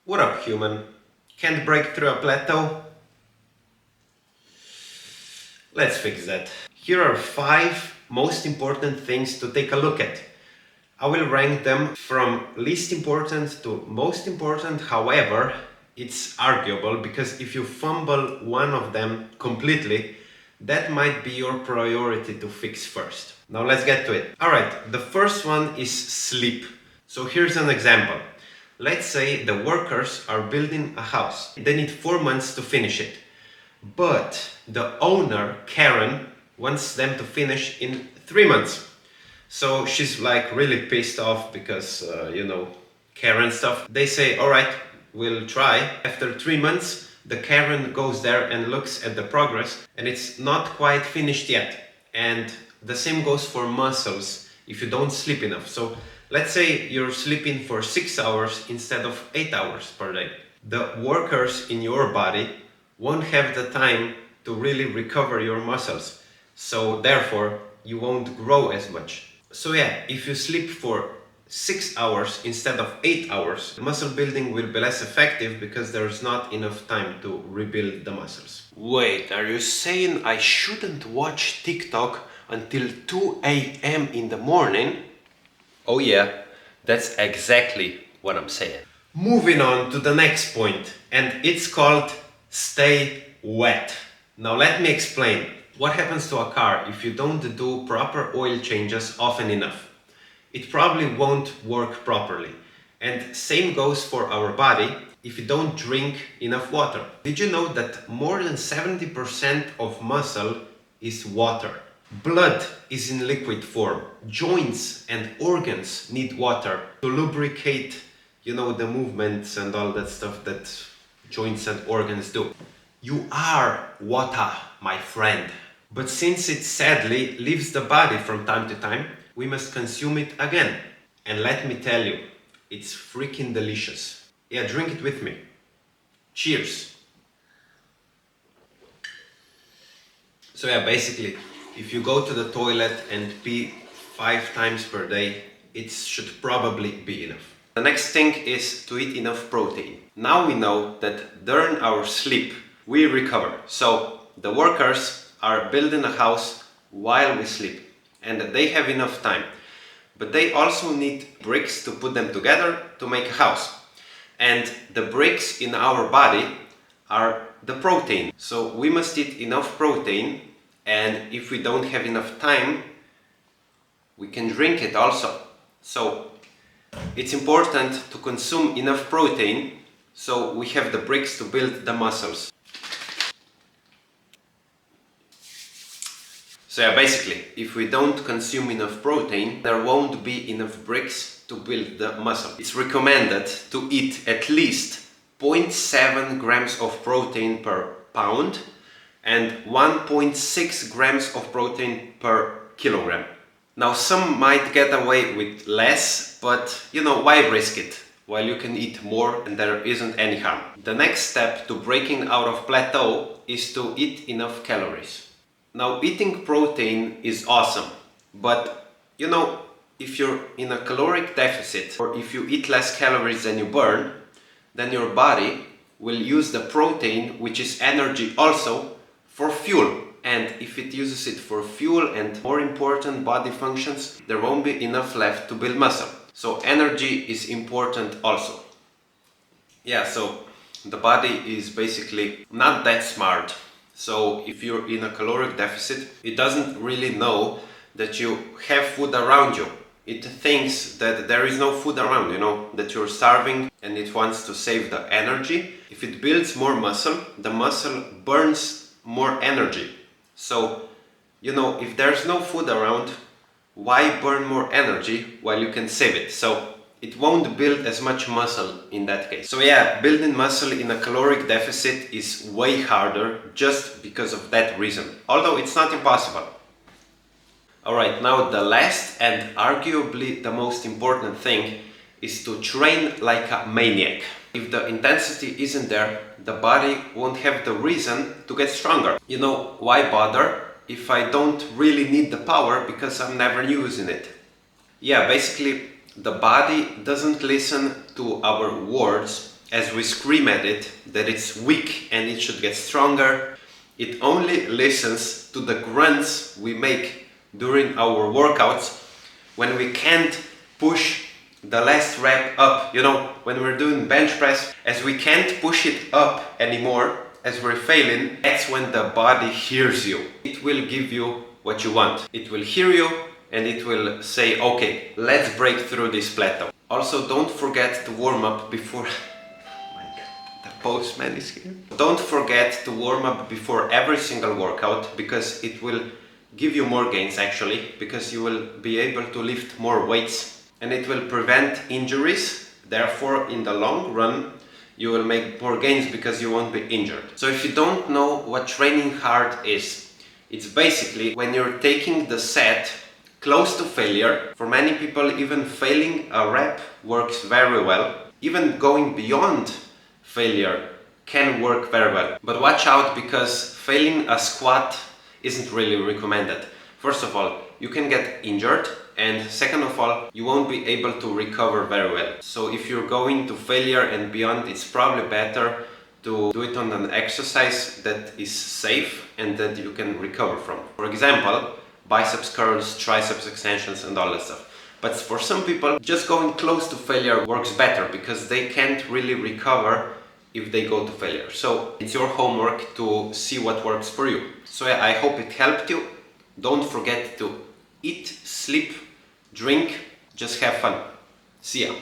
What up, human? Can't break through a plateau? Let's fix that. Here are 5 most important things to take a look at. I will rank them from least important to most important. However, it's arguable because if you fumble one of them completely, that might be your priority to fix first. Now let's get to it. Alright, the first one is sleep. So here's an example. Let's say the workers are building a house. They need 4 months to finish it. But the owner, Karen, wants them to finish in 3 months. So she's like really pissed off because, Karen stuff. They say, alright, we'll try. After 3 months, the Karen goes there and looks at the progress and it's not quite finished yet. And the same goes for muscles if you don't sleep enough. So let's say you're sleeping for 6 hours instead of 8 hours per day. The workers in your body won't have the time to really recover your muscles. So therefore, you won't grow as much. So yeah, if you sleep for 6 hours instead of 8 hours, muscle building will be less effective because there's not enough time to rebuild the muscles. Wait, are you saying I shouldn't watch TikTok until 2 a.m. in the morning? Oh yeah, that's exactly what I'm saying. Moving on to the next point, and it's called stay wet. Now let me explain. What happens to a car if you don't do proper oil changes often enough? It probably won't work properly. And same goes for our body if you don't drink enough water. Did you know that more than 70% of muscle is water? Blood is in liquid form. Joints and organs need water to lubricate, the movements and all that stuff that joints and organs do. You are water, my friend. But since it sadly leaves the body from time to time, we must consume it again. And let me tell you, it's freaking delicious. Yeah, drink it with me. Cheers. So yeah, basically, if you go to the toilet and pee 5 times per day, it should probably be enough. The next thing is to eat enough protein. Now we know that during our sleep, we recover. So the workers are building a house while we sleep and they have enough time. But they also need bricks to put them together to make a house. And the bricks in our body are the protein. So we must eat enough protein, and if we don't have enough time, we can drink it also. So it's important to consume enough protein so we have the bricks to build the muscles. So yeah, basically, if we don't consume enough protein, there won't be enough bricks to build the muscle. It's recommended to eat at least 0.7 grams of protein per pound and 1.6 grams of protein per kilogram. Now some might get away with less, but why risk it while you can eat more and there isn't any harm? The next step to breaking out of plateau is to eat enough calories. Now eating protein is awesome, but if you're in a caloric deficit or if you eat less calories than you burn, then your body will use the protein, which is energy also, for fuel. And if it uses it for fuel and more important body functions, there won't be enough left to build muscle. So energy is important also. Yeah, so the body is basically not that smart. So if you're in a caloric deficit, it doesn't really know that you have food around you. It thinks that there is no food around, that you're starving, and it wants to save the energy. If it builds more muscle, the muscle burns more energy. So, if there's no food around, why burn more energy while you can save it? So it won't build as much muscle in that case. So yeah, building muscle in a caloric deficit is way harder just because of that reason. Although it's not impossible. Alright, now the last and arguably the most important thing is to train like a maniac. If the intensity isn't there, the body won't have the reason to get stronger. Why bother if I don't really need the power because I'm never using it? Yeah, basically the body doesn't listen to our words as we scream at it that it's weak and it should get stronger. It only listens to the grunts we make during our workouts when we can't push the last rep up. You know, when we're doing bench press, as we can't push it up anymore, as we're failing, that's when the body hears you. It will give you what you want. It will hear you and it will say, okay, let's break through this plateau. Also, don't forget to warm up before... Oh my God, the postman is here. Don't forget to warm up before every single workout, because it will give you more gains actually, because you will be able to lift more weights and it will prevent injuries. Therefore, in the long run, you will make more gains because you won't be injured. So if you don't know what training hard is, it's basically when you're taking the set close to failure. For many people, even failing a rep works very well. Even going beyond failure can work very well. But watch out, because failing a squat isn't really recommended. First of all, you can get injured, and second of all, you won't be able to recover very well. So if you're going to failure and beyond, it's probably better to do it on an exercise that is safe and that you can recover from. For example, biceps curls, triceps extensions and all that stuff. But for some people, just going close to failure works better, because they can't really recover if they go to failure. So it's your homework to see what works for you. So yeah, I hope it helped you. Don't forget to eat, sleep, drink, just have fun. See ya.